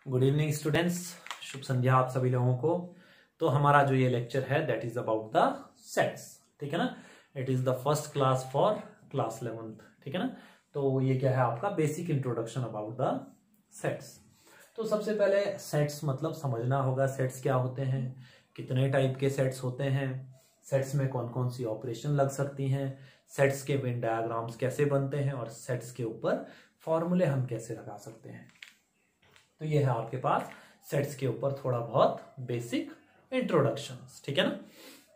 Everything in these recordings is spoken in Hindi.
गुड इवनिंग स्टूडेंट्स, शुभ संध्या आप सभी लोगों को। तो हमारा जो ये लेक्चर है that is about the sets, ठीक है ना। It is the first class for class 11th, ठीक है ना। तो ये क्या है आपका basic introduction about the sets. तो सबसे पहले सेट्स मतलब समझना होगा, सेट्स क्या होते हैं, कितने टाइप के सेट्स होते हैं, सेट्स में कौन कौन सी ऑपरेशन लग सकती हैं, सेट्स के वेन डायग्राम्स कैसे बनते हैं और सेट्स के ऊपर फॉर्मूले हम कैसे लगा सकते हैं। तो ये है आपके पास सेट्स के ऊपर थोड़ा बहुत बेसिक इंट्रोडक्शन, ठीक है ना।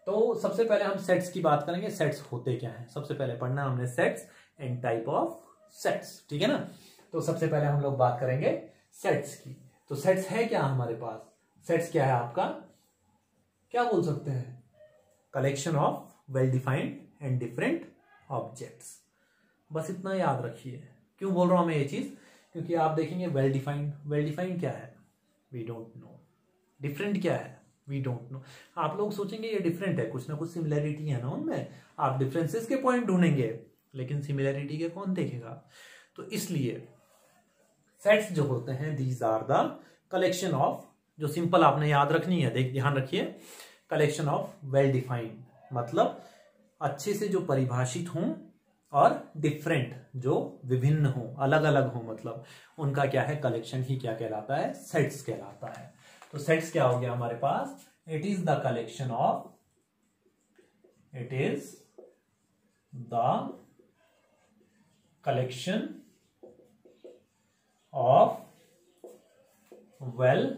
तो सबसे पहले हम सेट्स की बात करेंगे, सेट्स होते क्या हैं। सबसे पहले पढ़ना हमने sets and type of sets, ठीक है ना। तो सबसे पहले हम लोग बात करेंगे सेट्स की। तो सेट्स है क्या हमारे पास, सेट्स क्या है आपका, क्या बोल सकते हैं, collection of well defined and different objects. बस इतना याद रखिए। क्यों बोल रहा हूं मैं ये चीज, क्योंकि आप देखेंगे वेल डिफाइंड क्या है, वी डोंट नो। डिफरेंट क्या है, वी डोंट नो। आप लोग सोचेंगे ये डिफरेंट है, कुछ ना कुछ सिमिलैरिटी है ना उनमें, आप डिफरेंसेस के पॉइंट ढूंढेंगे लेकिन सिमिलैरिटी के कौन देखेगा। तो इसलिए सेट्स जो होते हैं these are the collection of, जो सिंपल आपने याद रखनी है, ध्यान रखिए, कलेक्शन ऑफ वेल डिफाइंड मतलब अच्छे से जो परिभाषित हों और डिफरेंट जो विभिन्न हो, अलग अलग हो, मतलब उनका क्या है कलेक्शन ही क्या कहलाता है, सेट्स कहलाता है। तो सेट्स क्या हो गया हमारे पास, it is the collection of, it is the collection of well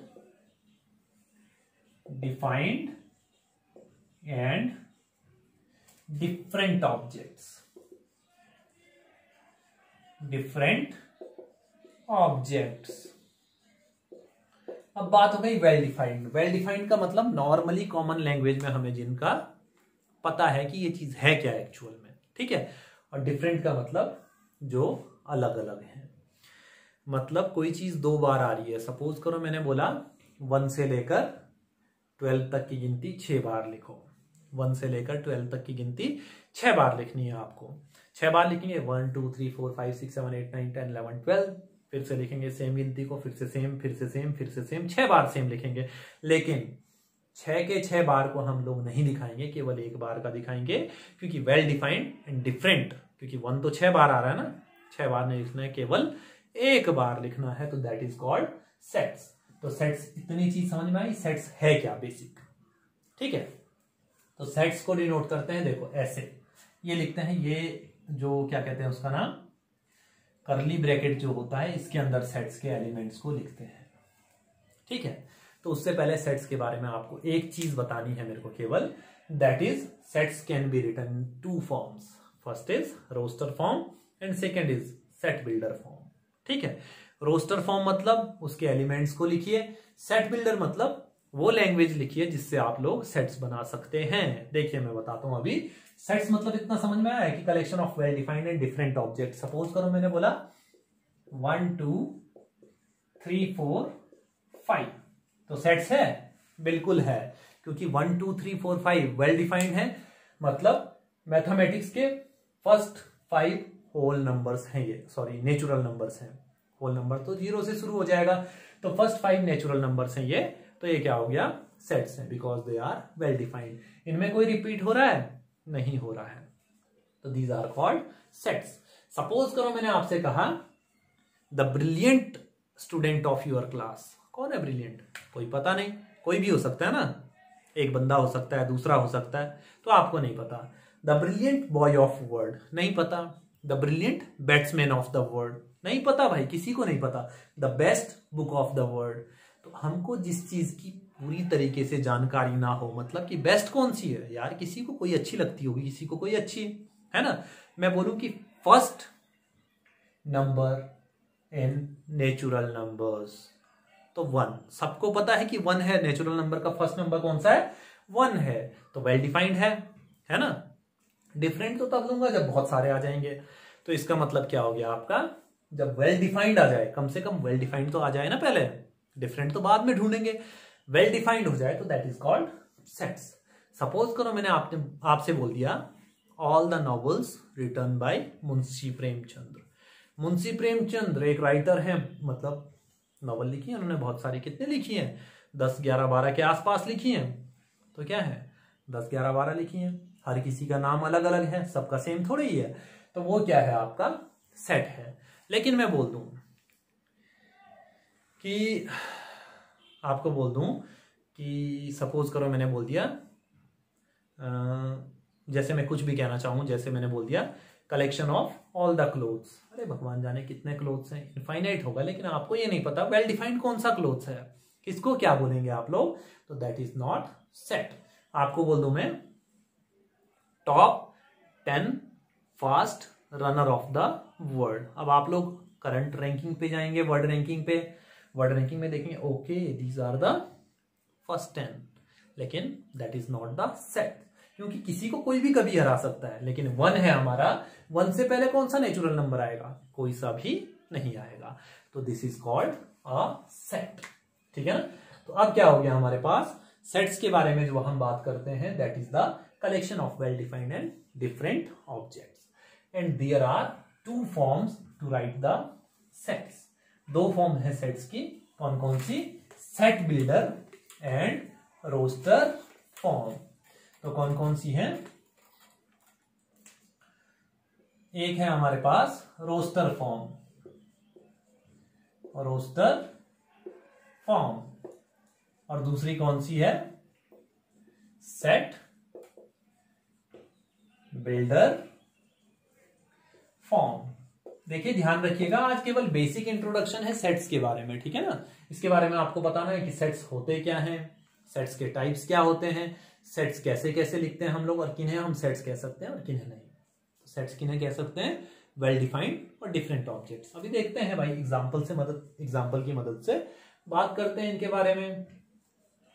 defined and different objects, different objects. अब बात हो गई वेल डिफाइंड। वेल डिफाइंड का मतलब नॉर्मली कॉमन लैंग्वेज में हमें जिनका पता है कि ये चीज है क्या एक्चुअल में, ठीक है। और डिफरेंट का मतलब जो अलग अलग है, मतलब कोई चीज दो बार आ रही है। सपोज करो मैंने बोला 1 से लेकर 12 तक की गिनती 6 बार लिखो। 1 से लेकर 12 तक की गिनती 6 बार लिखनी है आपको। 6 बार लिखेंगे 1 2 3 4 5 6 7 8 9 10 11 12। फिर से लिखेंगे सेम गिनती को, फिर से सेम, फिर से सेम, फिर से सेम, 6 बार सेम लिखेंगे। लेकिन 6 के 6 बार को हम लोग नहीं दिखाएंगे, केवल एक बार का दिखाएंगे, क्योंकि वेल डिफाइंड एंड डिफरेंट, क्योंकि 1 तो 6 बार आ रहा है ना, 6 बार नहीं लिखना है, केवल एक बार लिखना है। तो दैट इज कॉल्ड सेट्स। तो सेट्स, इतनी चीज समझ में आई, सेट्स है क्या बेसिक, ठीक है। तो सेट्स को डिनोट करते हैं, देखो ऐसे ये लिखते हैं, ये जो क्या कहते हैं उसका नाम, करली ब्रैकेट जो होता है, इसके अंदर सेट्स के एलिमेंट्स को लिखते हैं, ठीक है। तो उससे पहले सेट्स के बारे में आपको एक चीज बतानी है मेरे को केवल, that is sets can be written in 2 forms. First is roster form and second is set builder form, ठीक है। रोस्टर फॉर्म मतलब उसके एलिमेंट्स को लिखिए, सेट बिल्डर मतलब वो लैंग्वेज लिखिए जिससे आप लोग सेट्स बना सकते हैं। देखिए मैं बताता हूं अभी, सेट्स मतलब इतना समझ में आया कि collection of well defined and different object. Suppose करो मैंने बोला 1 2 3 4 5, तो सेट्स है, बिल्कुल है, क्योंकि 1 2 3 4 5 वेल डिफाइंड है, मतलब मैथमेटिक्स के फर्स्ट 5 होल नंबर्स हैं ये, सॉरी नेचुरल नंबर्स हैं। होल नंबर तो 0 से शुरू हो जाएगा, तो फर्स्ट 5 नेचुरल नंबर्स हैं ये, तो ये क्या हो गया, सेट्स हैं, because they are well defined. इनमें कोई रिपीट हो रहा है, नहीं हो रहा है, तो these are called sets. Suppose करो मैंने आपसे कहा the brilliant student of your class. कौन है ब्रिलियंट, कोई पता नहीं, कोई भी हो सकता है ना, एक बंदा हो सकता है, दूसरा हो सकता है, तो आपको नहीं पता। The brilliant boy of world, नहीं पता। The brilliant batsman of the world, नहीं पता भाई, किसी को नहीं पता। The best book of the world. तो हमको जिस चीज की पूरी तरीके से जानकारी ना हो, मतलब कि बेस्ट कौन सी है यार, किसी को कोई अच्छी लगती होगी, किसी को कोई अच्छी है ना। मैं बोलूं कि first number in natural numbers, तो 1, सबको पता है कि 1 है, नेचुरल नंबर का फर्स्ट नंबर कौन सा है, 1 है, तो वेल डिफाइंड है ना। डिफरेंट तो तब लूंगा जब बहुत सारे आ जाएंगे। तो इसका मतलब क्या हो गया आपका, जब वेल डिफाइंड आ जाए, कम से कम वेल डिफाइंड तो आ जाए ना पहले, डिफरेंट तो बाद में ढूंढेंगे। वेल डिफाइंड हो जाए तो that is called sets. Suppose करो मैंने आपसे बोल दिया all the novels written by Munshi Premchandra. Munshi Premchandra एक राइटर है, मतलब नॉवल लिखी है उन्होंने बहुत सारी, कितने लिखी है, 10, 11, 12 के आसपास लिखी है। तो क्या है, 10, 11, 12 लिखी है। हर किसी का नाम अलग अलग है, सबका सेम थोड़ी ही है, तो वो क्या है, आपका सेट है। लेकिन मैं बोल दूं कि आपको बोल दूं कि सपोज करो मैंने बोल दिया, जैसे मैं कुछ भी कहना चाहूं, जैसे मैंने बोल दिया collection of all the clothes. अरे भगवान जाने कितने क्लोथ्स हैं, इनफाइनाइट होगा, लेकिन आपको ये नहीं पता वेल डिफाइंड कौन सा क्लोथ्स है, किसको क्या बोलेंगे आप लोग, तो दैट इज नॉट सेट। आपको बोल दूं मैं top 10 fast runner of the world. अब आप लोग करंट रैंकिंग पे जाएंगे, वर्ल्ड रैंकिंग पे, वर्ल्ड रैंकिंग में देखेंगे okay these are the first 10, लेकिन that is not the set, क्योंकि किसी को कोई भी कभी हरा सकता है। लेकिन 1 है हमारा, 1 से पहले कौन सा नेचुरल नंबर आएगा, कोई सा भी नहीं आएगा, तो this is called a set. ठीक है ना। तो अब क्या हो गया हमारे पास, सेट्स के बारे में जो हम बात करते हैं that is the collection of well defined and different objects, and there are 2 forms to write the sets. 2 form है सेट्स की, कौन कौन सी, set builder and roster form. तो कौन कौन सी है, एक है हमारे पास रोस्टर फॉर्म, रोस्टर फॉर्म, और दूसरी कौन सी है, सेट बिल्डर फॉर्म। देखिए ध्यान रखिएगा, आज केवल बेसिक इंट्रोडक्शन है सेट्स के बारे में, ठीक है ना। इसके बारे में आपको बताना है कि सेट्स होते क्या हैं, सेट्स के टाइप्स क्या होते हैं, सेट्स कैसे कैसे लिखते हैं हम लोग, और किन्हें हम सेट्स कह सकते हैं और किन्हें नहीं। सेट्स किन्हें कह सकते हैं, वेल डिफाइंड और डिफरेंट ऑब्जेक्ट्स। अभी देखते हैं भाई एग्जांपल की मदद से बात करते हैं इनके बारे में।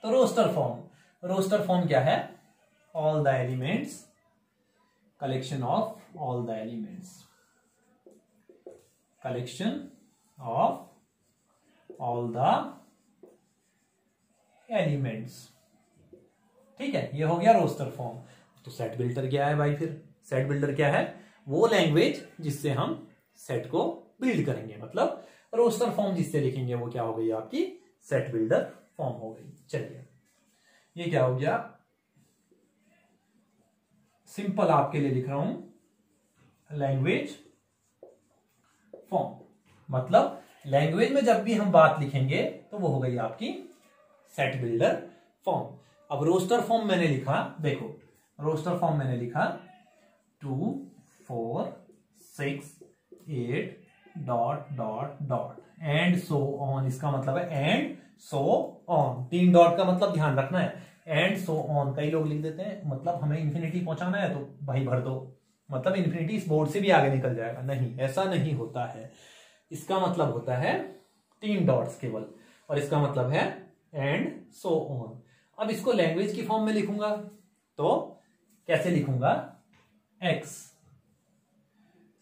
तो रोस्टर फॉर्म क्या है, all the elements, collection of all the elements, collection of all the elements. ठीक है, ये हो गया रोस्टर फॉर्म। तो सेट बिल्डर क्या है भाई, फिर सेट बिल्डर क्या है, वो लैंग्वेज जिससे हम सेट को बिल्ड करेंगे, मतलब रोस्टर फॉर्म जिससे लिखेंगे वो क्या हो गई आपकी सेट बिल्डर फॉर्म हो गई। चलिए ये क्या हो गया, सिंपल आपके लिए लिख रहा हूं लैंग्वेज फॉर्म, मतलब लैंग्वेज में जब भी हम बात लिखेंगे तो वो हो गई आपकी सेट बिल्डर फॉर्म। अब रोस्टर फॉर्म मैंने लिखा, देखो रोस्टर फॉर्म मैंने लिखा 2, 4, 6, 8 ... एंड सो ऑन। इसका मतलब है एंड सो ऑन, 3 डॉट का मतलब ध्यान रखना है, एंड सो ऑन। कई लोग लिख देते हैं मतलब हमें इंफिनिटी पहुंचाना है तो भाई भर दो, मतलब इंफिनिटी इस बोर्ड से भी आगे निकल जाएगा, नहीं ऐसा नहीं होता है। इसका मतलब होता है 3 डॉट्स केवल, और इसका मतलब है एंड सो ऑन। अब इसको लैंग्वेज की फॉर्म में लिखूंगा तो कैसे लिखूंगा, एक्स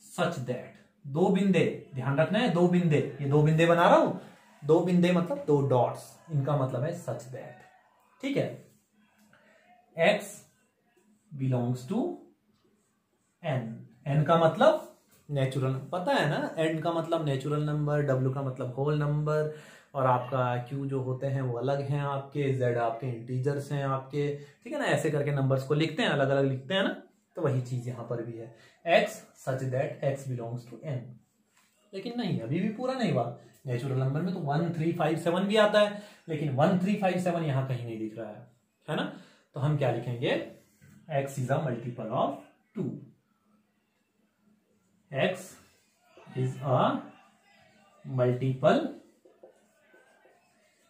सच दैट, 2 बिंदे, ध्यान रखना है 2 बिंदे, ये 2 बिंदे बना रहा हूं, 2 बिंदे मतलब 2 डॉट्स, इनका मतलब है सच दैट। ठीक है, X belongs to N, N का मतलब नेचुरल, पता है ना, एन का मतलब नेचुरल नंबर, डब्ल्यू का मतलब होल नंबर, और आपका क्यू जो होते हैं वो अलग हैं आपके, जेड आपके इंटीजर्स हैं आपके, ठीक है ना। ऐसे करके नंबर्स को लिखते हैं, अलग अलग लिखते हैं ना, तो वही चीज यहां पर भी है, X such that X belongs to N. लेकिन नहीं, अभी भी पूरा नहीं हुआ, नेचुरल नंबर में तो 1, 3, 5, 7 भी आता है, लेकिन 1, 3, 5, 7 यहां कहीं नहीं दिख रहा है ना। तो हम क्या लिखेंगे, x is a multiple of 2, x is a multiple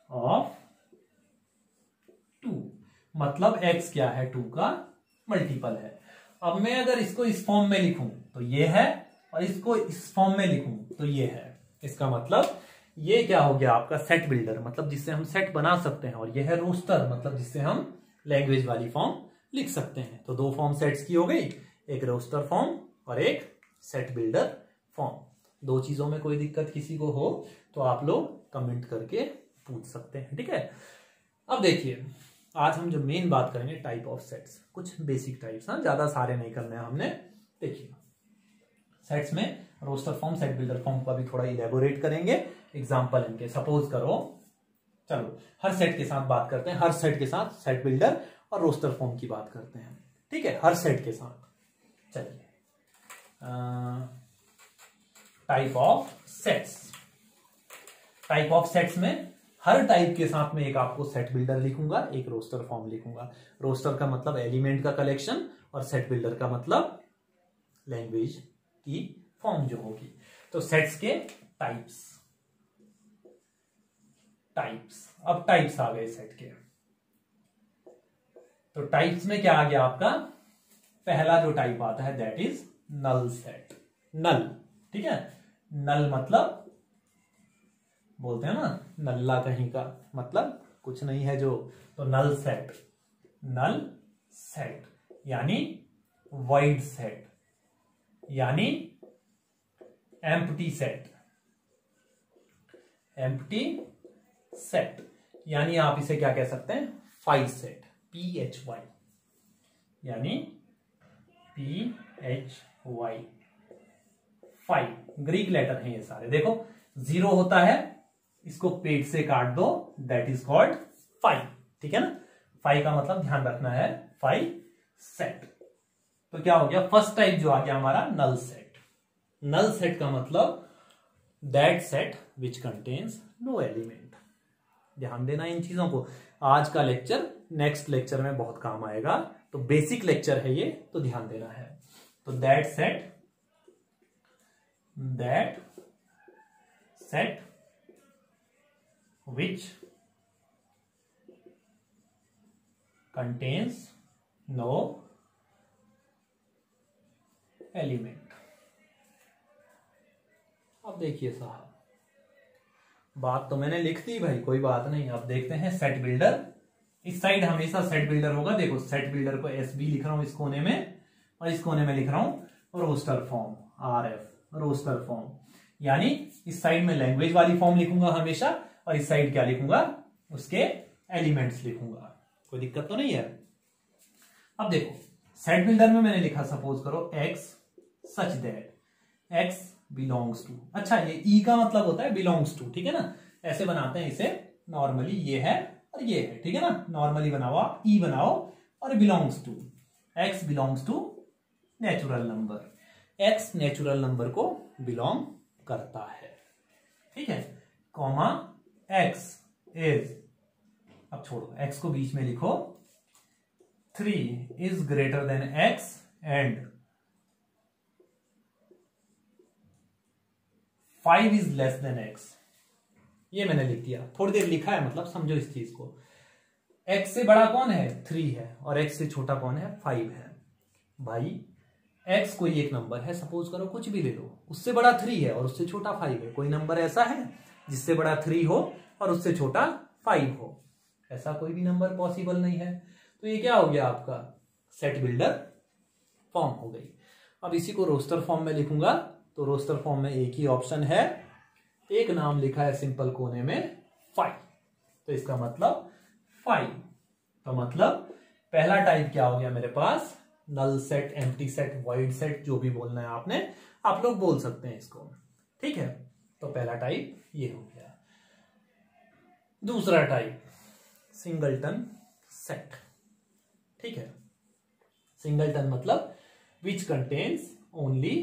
of 2, मतलब x क्या है, 2 का मल्टीपल है। अब मैं अगर इसको इस फॉर्म में लिखूं तो ये है, और इसको इस फॉर्म में लिखूं तो ये है। इसका मतलब ये क्या हो गया आपका सेट बिल्डर, मतलब जिससे हम सेट बना सकते हैं, और ये है रोस्टर, मतलब जिससे हम लैंग्वेज वाली फॉर्म लिख सकते हैं। तो 2 फॉर्म सेट्स की हो गई, एक रोस्टर फॉर्म और एक सेट बिल्डर फॉर्म। 2 चीजों में कोई दिक्कत किसी को हो तो आप लोग कमेंट करके पूछ सकते हैं, ठीक है। अब देखिए आज हम जो मेन बात करेंगे टाइप ऑफ सेट्स, कुछ बेसिक टाइप्स, हाँ ज्यादा सारे नहीं करने हैं हमने। देखिए सेट्स में roster form, set builder form का भी थोड़ा इलेबोरेट करेंगे एग्जांपल इनके। सपोज करो, चलो हर सेट के साथ बात करते हैं, हर सेट के साथ सेट बिल्डर और रोस्टर फॉर्म की बात करते हैं, ठीक है, हर सेट के साथ। चलिए, type of sets. Type of sets में हर टाइप के साथ में एक आपको सेट बिल्डर लिखूंगा, एक रोस्टर फॉर्म लिखूंगा। रोस्टर का मतलब एलिमेंट का कलेक्शन और सेट बिल्डर का मतलब लैंग्वेज की फॉर्म जो होगी। तो सेट्स के टाइप्स, अब टाइप्स आ गए सेट के। तो टाइप्स में क्या आ गया आपका, पहला जो टाइप आता है दैट इज नल सेट। नल, ठीक है, नल मतलब बोलते हैं ना नल्ला कहीं का, मतलब कुछ नहीं है जो, तो नल सेट। नल सेट यानी वाइड सेट, यानी एम्प्टी सेट। एम्प्टी सेट यानी आप इसे क्या कह सकते हैं, फाई सेट, PHY, यानी PHY, फाई। ग्रीक लेटर हैं ये सारे, देखो जीरो होता है, इसको पेट से काट दो, दैट इज कॉल्ड फाई, ठीक है ना। फाई का मतलब ध्यान रखना है, फाई सेट। तो क्या हो गया, फर्स्ट टाइप जो आ गया हमारा नल सेट। नल सेट का मतलब that set which contains no element. ध्यान देना इन चीजों को, आज का लेक्चर नेक्स्ट लेक्चर में बहुत काम आएगा, तो बेसिक लेक्चर है ये, तो ध्यान देना है। तो that set which contains no element। अब देखिए साहब, बात तो मैंने लिख दी भाई, कोई बात नहीं। अब देखते हैं सेट बिल्डर। इस साइड हमेशा सेट बिल्डर होगा, देखो सेट बिल्डर को SB लिख रहा हूं इस कोने में, और इस कोने में लिख रहा हूं roster form, RF roster form. यानी इस साइड में लैंग्वेज वाली फॉर्म लिखूंगा हमेशा, और इस साइड क्या लिखूंगा, उसके एलिमेंट्स लिखूंगा। कोई दिक्कत तो नहीं है। अब देखो सेट बिल्डर में मैंने लिखा, सपोज करो X such that X belongs to. अच्छा, ये E का मतलब होता है बिलोंग्स टू, ठीक है ना, ऐसे बनाते हैं इसे नॉर्मली, ये है और ये है, ठीक है ना। नॉर्मली बनाओ आप, E बनाओ और belongs to, X belongs to natural number, X natural number को बिलोंग करता है, ठीक है, कॉमा X इज, अब छोड़ो X को बीच में लिखो, 3 is greater then X and 5 is less then X। ये मैंने लिख दिया, थोड़ी देर लिखा है, मतलब समझो इस चीज को। X से बड़ा कौन है, 3 है, और X से छोटा कौन है, 5 है। भाई X कोई एक नंबर है, सपोज करो कुछ भी ले लो, उससे बड़ा 3 है और उससे छोटा 5 है। कोई नंबर ऐसा है जिससे बड़ा 3 हो और उससे छोटा 5 हो? ऐसा कोई भी नंबर पॉसिबल नहीं है। तो ये क्या हो गया, आपका सेट बिल्डर फॉर्म हो गई। अब इसी को रोस्टर फॉर्म में लिखूंगा, तो रोस्टर फॉर्म में एक ही ऑप्शन है, एक नाम लिखा है सिंपल कोने में 5, तो इसका मतलब 5। तो मतलब पहला टाइप क्या हो गया मेरे पास, null set, empty set, void set, जो भी बोलना है आपने, आप लोग बोल सकते हैं इसको, ठीक है। तो पहला टाइप ये हो गया। दूसरा टाइप सिंगलटन सेट, ठीक है। सिंगलटन मतलब विच कंटेन्स ओनली,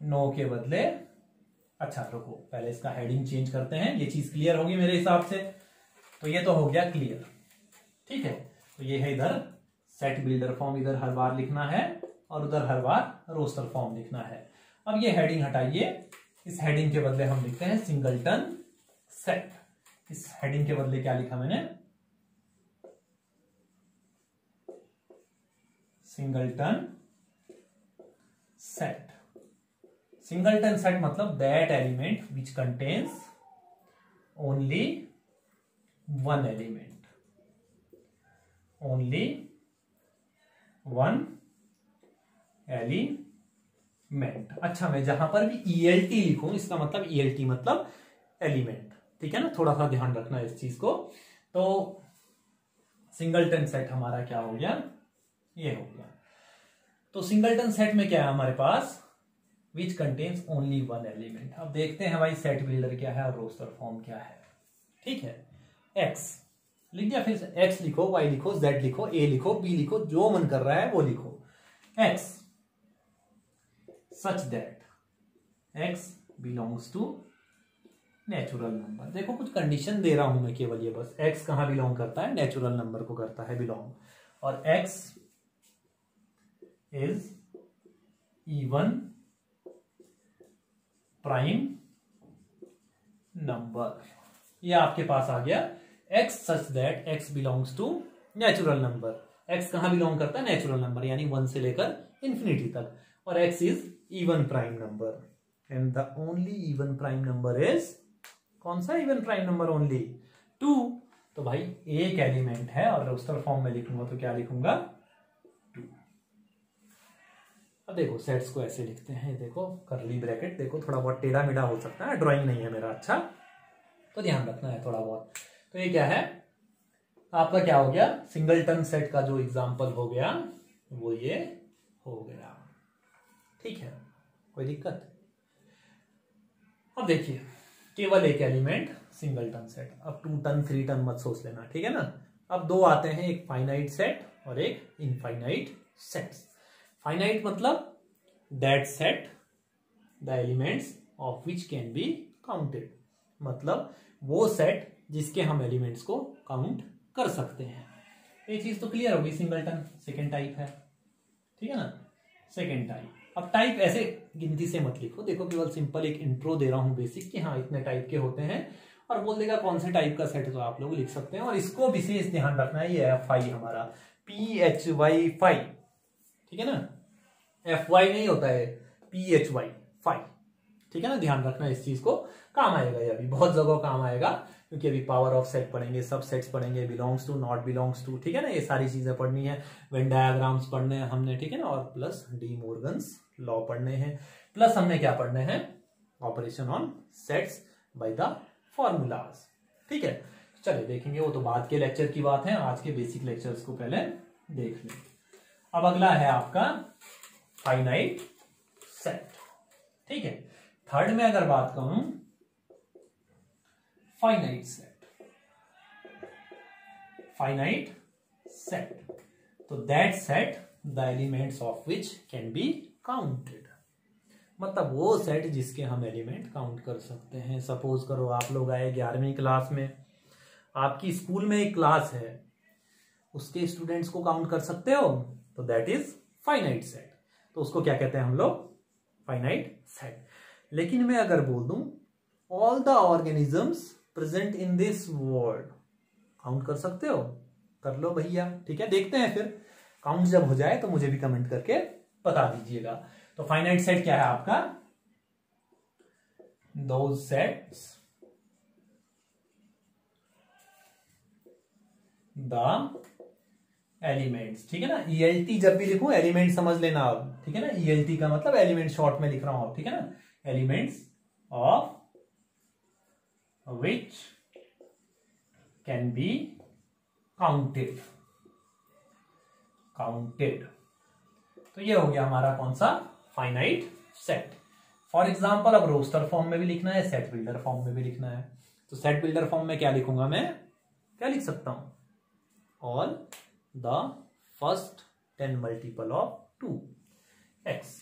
नो के बदले, अच्छा रुको पहले इसका हेडिंग चेंज करते हैं, ये चीज क्लियर होगी मेरे हिसाब से। तो ये तो हो गया क्लियर, ठीक है। तो ये है इधर सेट बिल्डर फॉर्म, इधर हर बार लिखना है और उधर हर बार रोस्टर फॉर्म लिखना है। अब ये हेडिंग हटाइए, इस हेडिंग के बदले हम लिखते हैं सिंगलटन सेट। इस हेडिंग के बदले क्या लिखा मैंने, सिंगलटन सेट। सिंगलटन सेट मतलब that element which contains only one element, only one element. अच्छा, मैं जहां पर भी ELT लिखूं, इसका मतलब ELT मतलब एलिमेंट, ठीक है ना, थोड़ा सा ध्यान रखना इस चीज को। तो सिंगलटन सेट हमारा क्या हो गया, ये हो गया। तो सिंगलटन सेट में क्या है हमारे पास, which contains only one element. अब देखते हैं भाई सेट बिल्डर क्या है और रोस्टर फॉर्म क्या है। ठीक है, एक्स लिख दिया, फिर एक्स लिखो, वाई लिखो, जेड लिखो, ए लिखो, बी लिखो, जो मन कर रहा है वो लिखो। X such that X belongs to natural number. देखो कुछ कंडीशन दे रहा हूं मैं केवल, ये बस एक्स कहां बिलोंग करता है, नेचुरल नंबर को करता है बिलोंग, और X is even prime number. ये आपके पास आ गया x such that x belongs to natural number. x कहां बिलोंग करता है, नेचुरल नंबर, यानी 1 से लेकर इंफिनिटी तक, और x is even prime number and the only even prime number is, कौन सा इवन प्राइम नंबर, ओनली 2। तो भाई एक एलिमेंट है, और रोस्टर फॉर्म में लिखूंगा तो क्या लिखूंगा, 2। अब देखो सेट्स को ऐसे लिखते हैं, देखो कर्ली ब्रैकेट, देखो थोड़ा बहुत टेढ़ा मेढ़ा हो सकता है, ड्राइंग नहीं है मेरा अच्छा, तो ध्यान रखना है थोड़ा बहुत। तो ये क्या है आपका, क्या हो गया, सिंगलटन सेट का जो एग्जांपल हो गया वो ये हो गया। ठीक है, कोई दिक्कत। अब देखिए केवल एक एलिमेंट सिंगलटन सेट, अब 2 टन 3 टन मत सोच लेना, ठीक है ना। अब दो आते हैं, एक फाइनाइट सेट और एक इनफाइनाइट सेट्स। फाइनाइट मतलब that set the elements of which can be counted, मतलब वो सेट जिसके हम एलिमेंट्स को काउंट कर सकते हैं। ये चीज तो क्लियर होगी, सिंगलटन सेकेंड टाइप है, ठीक है ना, सेकेंड टाइप। अब टाइप ऐसे गिनती से मत लिखो, देखो केवल सिंपल एक इंट्रो दे रहा हूं बेसिक कि हाँ इतने टाइप के होते हैं, और बोल देगा कौन से टाइप का सेट, तो आप लोग लिख सकते हैं। और इसको विशेष ध्यान रखना है, ये है फाई हमारा, PHY फाई, ठीक है ना, FY नहीं होता है, PHY फाई, ठीक है ना, ध्यान रखना इस चीज को, काम आएगा ये, अभी बहुत जगह काम आएगा, क्योंकि अभी पावर ऑफ सेट पढ़ेंगे, सब सेट्स पढ़ेंगे, belongs to, not belongs to, ठीक है ना, ये सारी चीजें पढ़नी है, वेन डायग्राम्स पढ़ने हैं हमने, ठीक है ना, और प्लस डी मोर्गन्स लॉ पढ़ने हैं, प्लस हमने क्या पढ़ने हैं, operation on sets by the formulas. ठीक है, चलिए देखेंगे, वो तो बाद के लेक्चर की बात है, आज के बेसिक लेक्चर्स को पहले देख लें। अब अगला है आपका फाइनाइट सेट। ठीक है, थर्ड में अगर बात करूं, फाइनाइट सेट, फाइनाइट सेट, तो that set the elements of which can be counted, मतलब वो सेट जिसके हम एलिमेंट काउंट कर सकते हैं। सपोज करो आप लोग आए 11वीं क्लास में, आपकी स्कूल में एक क्लास है, उसके स्टूडेंट्स को काउंट कर सकते हो, तो दैट इज फाइनाइट सेट, तो उसको क्या कहते हैं हम लोग, फाइनाइट सेट। लेकिन मैं अगर बोल दूं all the organisms present in this world, count कर सकते हो, कर लो भैया, ठीक है, देखते हैं फिर काउंट जब हो जाए तो मुझे भी कमेंट करके बता दीजिएगा। तो फाइनाइट सेट क्या है आपका, दोज सेट्स द एलिमेंट्स, ठीक है ना, ELT जब भी लिखूं एलिमेंट समझ लेना अब, ठीक है ना, ELT का मतलब एलिमेंट शॉर्ट में लिख रहा हूं, ठीक है ना, elements of which can be counted, counted. तो ये हो गया हमारा कौन सा, फाइनाइट सेट। फॉर एग्जाम्पल अब रोस्टर फॉर्म में भी लिखना है, सेट बिल्डर फॉर्म में भी लिखना है, तो सेट बिल्डर फॉर्म में क्या लिखूंगा मैं, क्या लिख सकता हूं, all the first 10 multiple of 2 x,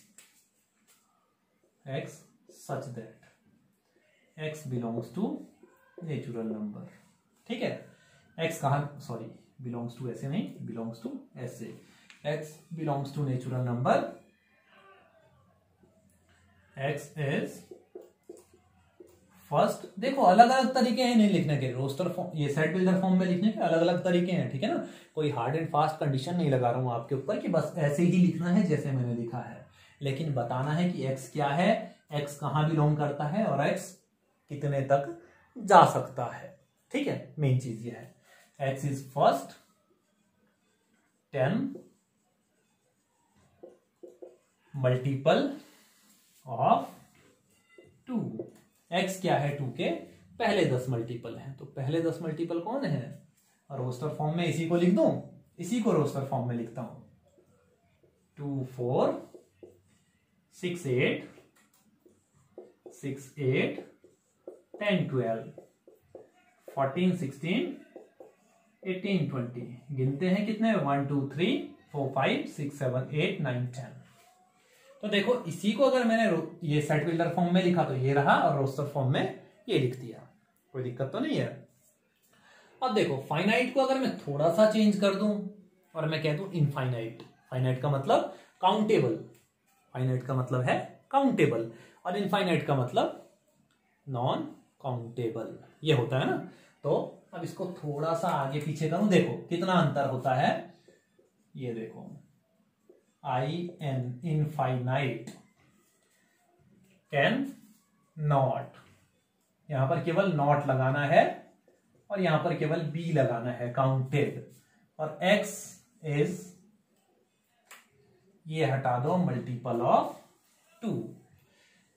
x such that x belongs to natural number. ठीक है, x कहां, सॉरी बिलोंग्स टू ऐसे नहीं, बिलोंग्स टू ऐसे, x belongs to natural number, x is first. देखो अलग अलग तरीके हैं नहीं लिखने के, रोस्टर फॉर्म, ये सेट बिल्डर फॉर्म में लिखने के अलग अलग तरीके हैं, ठीक है ना, कोई हार्ड एंड फास्ट कंडीशन नहीं लगा रहा हूं आपके ऊपर कि बस ऐसे ही लिखना है जैसे मैंने लिखा है, लेकिन बताना है कि x क्या है, x कहां बिलोंग करता है, और x कितने तक जा सकता है। ठीक है, मेन चीज ये है, x is first 10 multiple of 2, x क्या है 2 के पहले 10 मल्टीपल है, तो पहले 10 मल्टीपल कौन है, और रोस्टर फॉर्म में इसी को लिख दूं, इसी को रोस्टर फॉर्म में लिखता हूं, 2 4 6 8 6 8 10 12 14 16 18 20। गिनते हैं कितने, 1 2 3 4 5 6 7 8 9 10। तो देखो इसी को अगर मैंने ये सेट बिल्डर फॉर्म में लिखा तो ये रहा, और रोस्टर फॉर्म में ये लिख दिया, कोई दिक्कत तो नहीं है। अब देखो फाइनाइट को अगर मैं थोड़ा सा चेंज कर दूं और मैं कह दूं इनफाइनाइट, फाइनाइट का मतलब काउंटेबल, फाइनाइट का मतलब है काउंटेबल, और इनफाइनाइट का मतलब नॉन काउंटेबल, ये होता है ना। तो अब इसको थोड़ा सा आगे पीछे करूं, देखो कितना अंतर होता है, ये देखो IN इनफाइनाइट कैन नॉट, यहां पर केवल नॉट लगाना है और यहां पर केवल बी लगाना है, काउंटेड, और X इज, ये हटा दो, मल्टीपल ऑफ 2।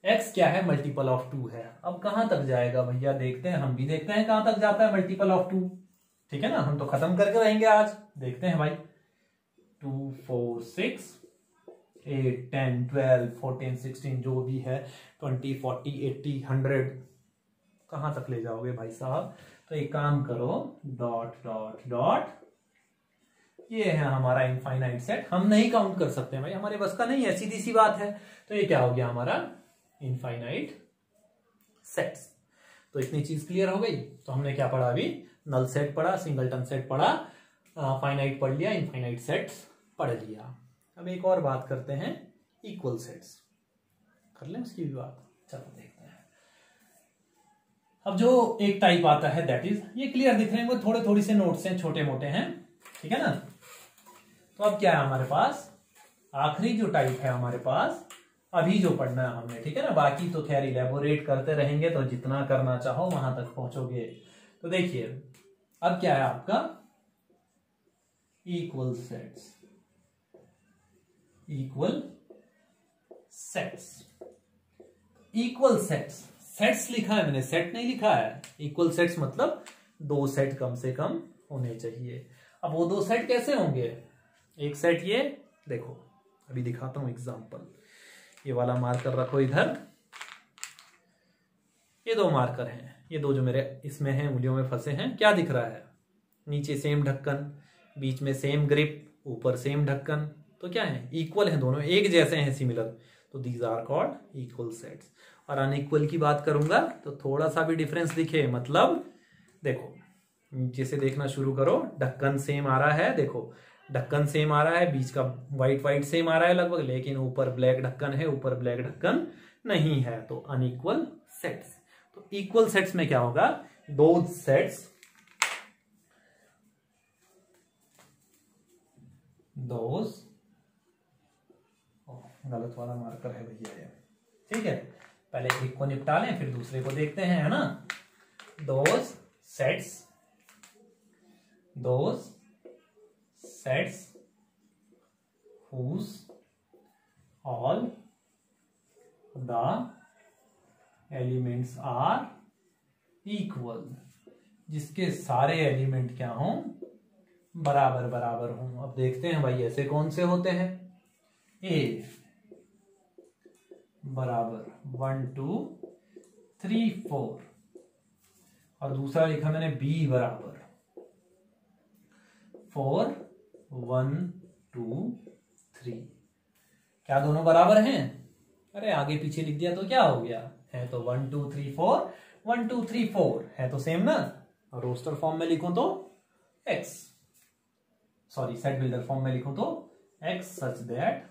X क्या है, मल्टीपल ऑफ 2 है। अब कहां तक जाएगा भैया, देखते हैं, हम भी देखते हैं कहां तक जाता है मल्टीपल ऑफ 2, ठीक है ना। हम तो खत्म करके रहेंगे आज, देखते हैं भाई। 2 4 6 8 10 12 14 16 जो भी है, 20 40 80 100, कहां तक ले जाओगे भाई साहब। तो एक काम करो, डॉट डॉट डॉट, ये है हमारा इनफाइनाइट सेट। हम नहीं काउंट कर सकते भाई, हमारे बस का नहीं है, सीधी सी बात है। तो ये क्या हो गया हमारा इनफाइनाइट सेट्स। तो इतनी चीज क्लियर हो गई। तो हमने क्या पढ़ा अभी, नल सेट पढ़ा, सिंगलटन सेट पढ़ा, फाइनाइट पढ़ लिया, इनफाइनाइट सेट्स पढ़ लिया। अब एक और बात करते हैं, इक्वल सेट्स कर लें उसकी भी बात, चलो देखते हैं। अब जो एक टाइप आता है दैट इज, ये क्लियर दिख रहे हैं, वो थोड़े थोड़ी से नोट्स हैं, छोटे मोटे हैं, ठीक है ना। तो अब क्या है हमारे पास, आखिरी जो टाइप है हमारे पास अभी जो पढ़ना है हमने, ठीक है ना। बाकी तो खैर इलेबोरेट करते रहेंगे, तो जितना करना चाहो वहां तक पहुंचोगे। तो देखिए अब क्या है आपका equal sets, equal sets, equal sets, sets लिखा है मैंने, सेट नहीं लिखा है। इक्वल सेट्स मतलब 2 सेट कम से कम होने चाहिए। अब वो 2 सेट कैसे होंगे, एक सेट ये देखो, अभी दिखाता हूं एग्जांपल। ये वाला मार्कर रखो इधर, ये 2 मार्कर हैं, ये 2 जो मेरे इसमें हैं, उंगलियों में फंसे हैं, क्या दिख रहा है, नीचे सेम ढक्कन, बीच में सेम ग्रिप, ऊपर सेम ढक्कन, तो क्या है, इक्वल है, दोनों एक जैसे हैं, सिमिलर, तो these are called equal sets. और अनइक्वल की बात करूंगा तो थोड़ा सा भी डिफरेंस दिखे, मतलब देखो नीचे से देखना शुरू करो, ढक्कन सेम आ रहा है, देखो ढक्कन सेम आ रहा है, बीच का व्हाइट व्हाइट सेम आ रहा है लगभग, लेकिन ऊपर ब्लैक ढक्कन है, ऊपर ब्लैक ढक्कन नहीं है, तो अनइक्वल सेट्स। तो इक्वल सेट्स में क्या होगा, 2 सेट्स, दोज, गलत वाला मार्कर है भैया ये, ठीक है, पहले एक को निपटा लें फिर दूसरे को देखते हैं, है ना। Those sets, those sets whose all the elements are equal, जिसके सारे एलिमेंट क्या हों, बराबर बराबर हों। अब देखते हैं भाई ऐसे कौन से होते हैं, ए बराबर 1 2 3 4, और दूसरा लिखा मैंने बी बराबर 4 1 2 3। क्या दोनों बराबर हैं, अरे आगे पीछे लिख दिया तो क्या हो गया, है तो 1 2 3 4 1 2 3 4 है तो सेम ना। और रोस्टर फॉर्म में लिखूं तो x, sorry set builder form में लिखूं तो x such that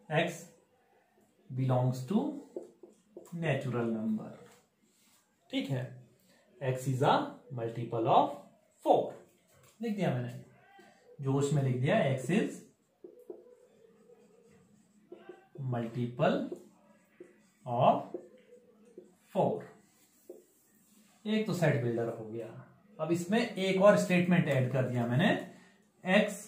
x belongs to natural number, ठीक है। x is a multiple of 4, लिख दिया मैंने, जोश में लिख दिया, x इज मल्टीपल ऑफ 4। एक तो सेट बिल्डर हो गया। अब इसमें एक और स्टेटमेंट ऐड कर दिया मैंने, x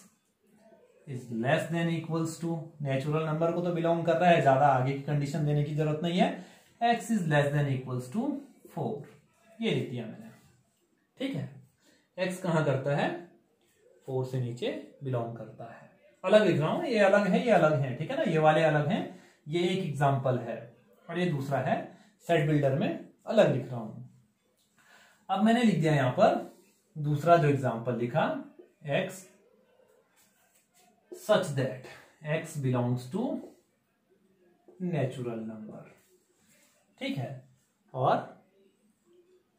is less than equals to, natural number को तो बिलोंग कर रहा है, ज्यादा आगे की कंडीशन देने की जरूरत नहीं है, x is less than equals to 4, ये लिख दिया मैंने, ठीक है। x कहां करता है 4 से नीचे बिलोंग करता है। अलग लिख रहा हूं, ये अलग है, ये अलग है, ठीक है ना, ये वाले अलग हैं, ये एक एग्जाम्पल है और ये दूसरा है। सेट बिल्डर में अलग लिख रहा हूं। अब मैंने लिख दिया यहां पर दूसरा जो एग्जाम्पल लिखा, x such that x belongs to natural number, ठीक है। और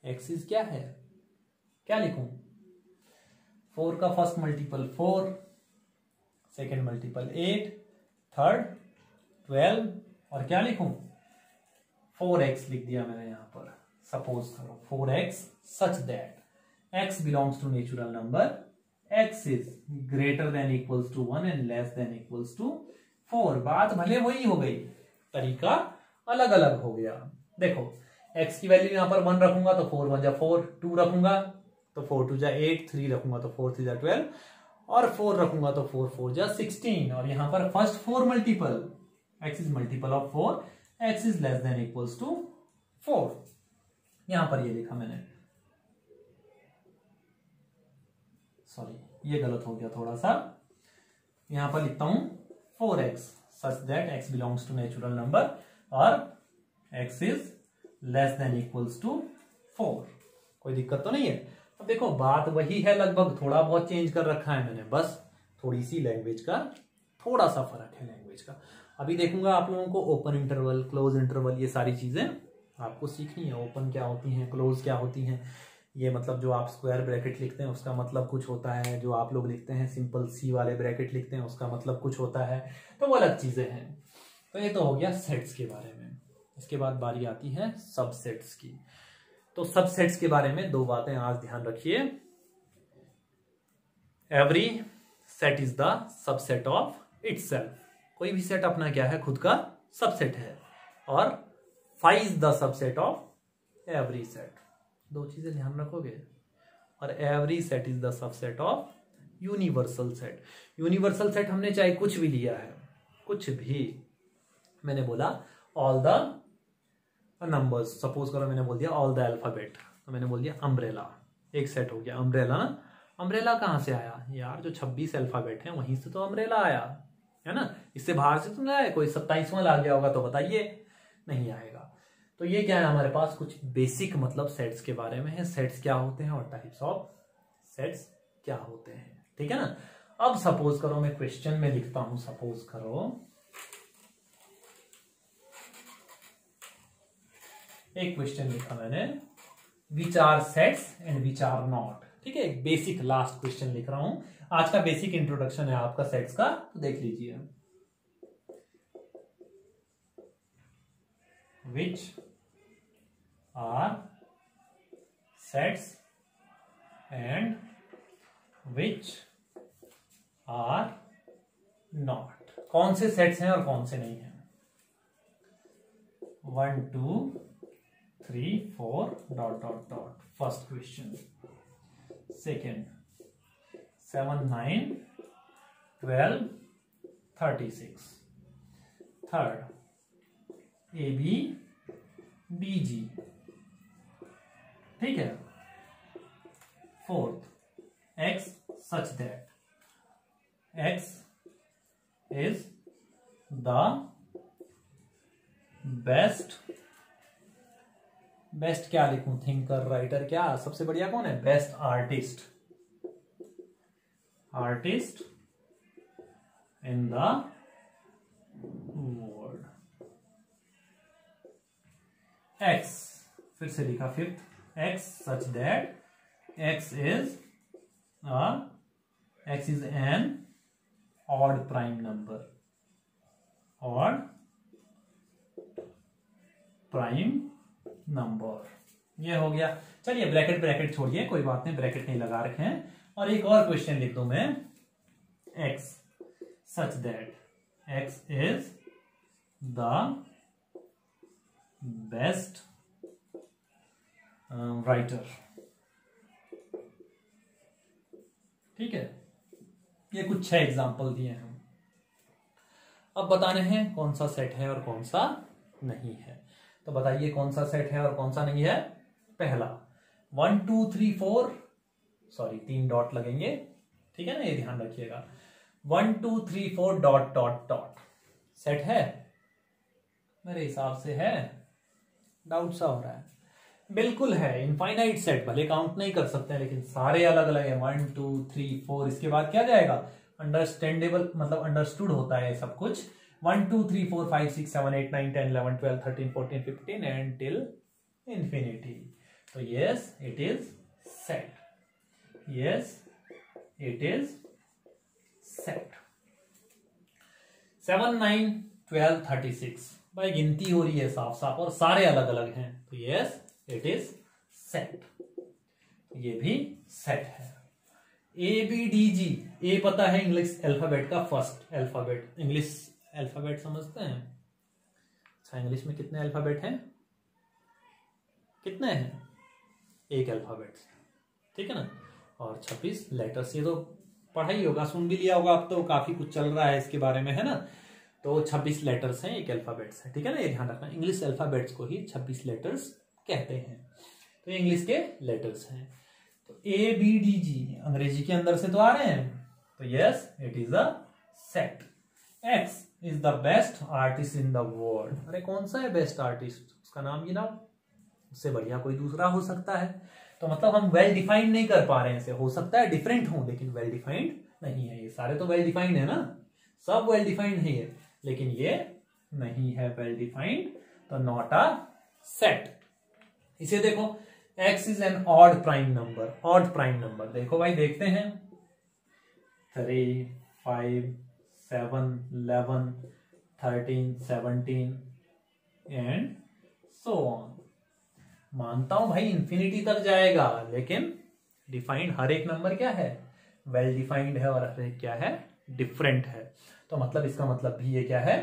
x इज क्या है, क्या लिखूं, 4 का first multiple 4, second multiple 8, third 12 और क्या लिखूं 4x लिख दिया मैंने यहां पर। सपोज करो 4x such that x belongs to natural number, x is greater than equals to 1 and less than equals to 4। बात भले वही हो गई, तरीका अलग अलग हो गया। देखो x की वैल्यू यहां पर 1 रखूंगा तो 4 1 जा 4, 2 रखूंगा तो 4 2 जा 8, 3 रखूंगा तो 4 3 जा 12 और 4 रखूंगा तो 4 4 जा 16। और यहां पर first 4 multiple, x is multiple of 4, x is less than equals to 4। यहां पर ये लिखा मैंने, सॉरी ये गलत हो गया थोड़ा सा, यहां पर लिखता हूं 4x such that x belongs to natural number और x is less than equals to 4। कोई दिक्कत तो नहीं है। अब देखो बात वही है लगभग, थोड़ा बहुत चेंज कर रखा है मैंने, बस थोड़ी सी लैंग्वेज का थोड़ा सा फर्क है लैंग्वेज का। अभी देखूंगा आप लोगों को ओपन इंटरवल, क्लोज इंटरवल, ये सारी चीजें आपको सीखनी है। ओपन क्या होती हैं, क्लोज क्या होती हैं, ये मतलब जो आप स्क्वायर ब्रैकेट लिखते हैं उसका मतलब कुछ होता है, जो आप लोग लिखते हैं सिंपल सी वाले ब्रैकेट लिखते हैं उसका मतलब कुछ होता है, तो वो अलग चीजें हैं। तो ये तो हो गया सेट्स के बारे में। इसके बाद बारी आती है सबसेट्स की। तो सबसेट्स के बारे में दो बातें आज ध्यान रखिए। Every set is the subset of itself. कोई भी सेट अपना क्या है, खुद का सबसेट है। और five is the subset of every set. दो चीजें ध्यान रखोगे। और every set is the subset of universal set. Universal set हमने चाहे कुछ भी लिया है, कुछ भी, मैंने बोला ऑल द नंबर्स, सपोज करो मैंने बोल दिया ऑल द अल्फाबेट, तो मैंने बोल दिया अम्ब्रेला, एक सेट हो गया अम्ब्रेला ना। अम्ब्रेला कहां से आया यार, जो 26 अल्फाबेट है वहीं से तो अम्ब्रेला आया है ना, इससे बाहर से तो नहीं आया। कोई 27वां ला गया होगा तो बताइए, नहीं आएगा। तो ये क्या है हमारे पास कुछ बेसिक मतलब सेट्स के बारे में है, सेट्स क्या होते हैं और टाइप्स ऑफ सेट्स क्या होते हैं, ठीक है ना। अब सपोज करो मैं क्वेश्चन में लिखता हूं, सपोज करो एक क्वेश्चन लिखा मैंने, which are sets and which are not, ठीक है। एक बेसिक लास्ट क्वेश्चन लिख रहा हूं, आज का बेसिक इंट्रोडक्शन है आपका सेट्स का, तो देख लीजिए। Which are sets and which are not, कौन से सेट्स हैं और कौन से नहीं हैं। 1 2 3 4 dot dot dot, first question. Second 7 9 12 36, third A B B G, ठीक है। Fourth X such that X is the best, best क्या लिखूं, थिंकर, राइटर, क्या सबसे बढ़िया कौन है, best artist, artist in the world. X फिर से लिखा fifth, X such that X is an odd prime number, odd prime number, ये हो गया। चलिए ब्रैकेट ब्रैकेट छोड़िए, कोई बात नहीं, ब्रैकेट नहीं लगा रखे हैं। और एक और क्वेश्चन लिख दूं मैं, x such that X is the best writer, ठीक है। ये कुछ 6 एग्जाम्पल दिए हैं। अब बताने हैं कौन सा सेट है और कौन सा नहीं है। तो बताइए कौन सा सेट है और कौन सा नहीं है। पहला 1 2 3 4, सॉरी 3 डॉट लगेंगे, ठीक है ना, ये ध्यान रखिएगा। 1 2 3 4 डॉट डॉट डॉट सेट है, मेरे हिसाब से है, डाउट सा हो रहा है, बिल्कुल है। इनफाइनाइट सेट, भले काउंट नहीं कर सकते हैं लेकिन सारे अलग अलग है। 1 2 3 4, इसके बाद क्या जाएगा, अंडरस्टैंडेबल, मतलब अंडरस्टूड होता है सब कुछ। 1 2 3 4 5 6 7 8 9 10 11 12 13 14 15 एंड टिल इंफिनिटी। तो yes it is set, yes it is set. 7 9 12 36, भाई गिनती हो रही है साफ साफ और सारे अलग अलग हैं, तो यस इट इज सेट, ये भी सेट है। ABDG, ए पता है इंग्लिश अल्फाबेट का फर्स्ट अल्फाबेट, इंग्लिश अल्फाबेट समझते हैं। अच्छा, इंग्लिश में कितने अल्फाबेट हैं, कितने हैं, एक अल्फाबेट, ठीक है ना, और 26 लेटर्स। ये तो पढ़ा ही होगा, सुन भी लिया होगा, अब तो काफी कुछ चल रहा है इसके बारे में, है ना। तो 26 लेटर्स हैं, एक अल्फाबेट्स है, ठीक है ना, ये ध्यान रखना। इंग्लिश अल्फाबेट्स को ही 26 लेटर्स कहते हैं, तो ये इंग्लिश के लेटर्स हैं। तो ABDG अंग्रेजी के अंदर से तो आ रहे हैं, तो yes it is a set. X is the best artist in the world, अरे कौन सा है बेस्ट आर्टिस्ट, उसका नाम गिनाओ, उससे बढ़िया कोई दूसरा हो सकता है। तो मतलब हम वेल डिफाइंड नहीं कर पा रहे हैं इसे, हो सकता है डिफरेंट हो लेकिन वेल डिफाइंड नहीं है। ये सारे तो वेल डिफाइंड है ना, सब वेल डिफाइंड है, लेकिन ये नहीं है वेल डिफाइंड, तो नॉट अ सेट। इसे देखो, x is an odd prime number, odd prime number, देखो भाई देखते हैं, 3 5 7 11 13 17 एंड सो ऑन। मानता हूं भाई इंफिनिटी तक जाएगा, लेकिन डिफाइंड हर एक नंबर क्या है, वेल डिफाइंड है, और हर एक क्या है, डिफरेंट है। तो मतलब इसका मतलब भी ये क्या है,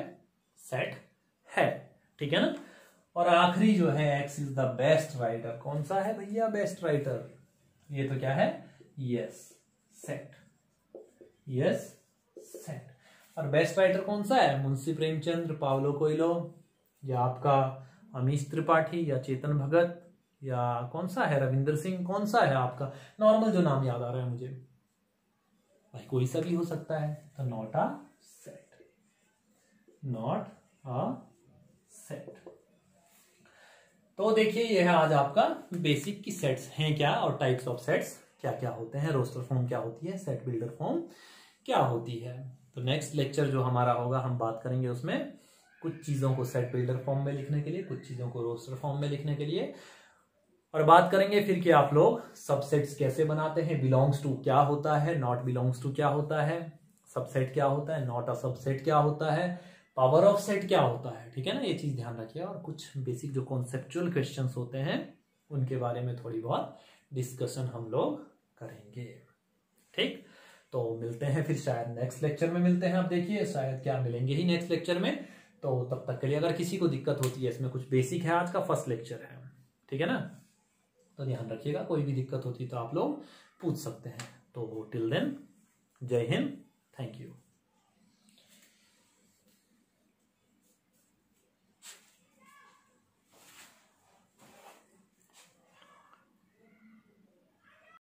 सेट है, ठीक है ना। और आखिरी जो है, x is the best writer, कौन सा है भैया बेस्ट राइटर, ये तो क्या है, यस सेट, यस सेट। और बेस्ट राइटर कौन सा है, मुंशी प्रेमचंद्र, पाउलो कोयलो, या आपका अमीश त्रिपाठी, या चेतन भगत, या कौन सा है, रविंद्र सिंह, कौन सा है आपका, नॉर्मल जो नाम याद आ रहा है मुझे, भाई कोई सा भी हो सकता है। तो not a set, not a set. तो देखिए ये है आज आपका बेसिक की सेट्स हैं क्या, और टाइप्स ऑफ सेट्स क्या क्या होते हैं, रोस्टर फॉर्म क्या होती है, सेट बिल्डर फॉर्म क्या होती है। तो नेक्स्ट लेक्चर जो हमारा होगा, हम बात करेंगे उसमें कुछ चीजों को सेट बिल्डर फॉर्म में लिखने के लिए, कुछ चीजों को रोस्टर फॉर्म में लिखने के लिए, और बात करेंगे फिर कि आप लोग सबसेट्स कैसे बनाते हैं, बिलोंग्स टू क्या होता है, नॉट बिलोंग्स टू क्या होता है, सबसेट क्या होता है, नॉट अ सबसेट क्या होता है, पावर ऑफ सेट क्या होता है, ठीक है ना, ये चीज ध्यान रखिए। और कुछ बेसिक जो कॉन्सेप्चुअल क्वेश्चंस होते हैं उनके बारे में थोड़ी बहुत डिस्कशन हम लोग करेंगे, ठीक। तो मिलते हैं फिर शायद नेक्स्ट लेक्चर में मिलते हैं, आप देखिए शायद क्या मिलेंगे ही नेक्स्ट लेक्चर में। तो तब तक के लिए अगर किसी को दिक्कत होती है, इसमें कुछ बेसिक है, आज का फर्स्ट लेक्चर है, ठीक है ना, तो ध्यान रखिएगा, कोई भी दिक्कत होती तो आप लोग पूछ सकते हैं। तो टिल देन, जय हिंद, थैंक यू।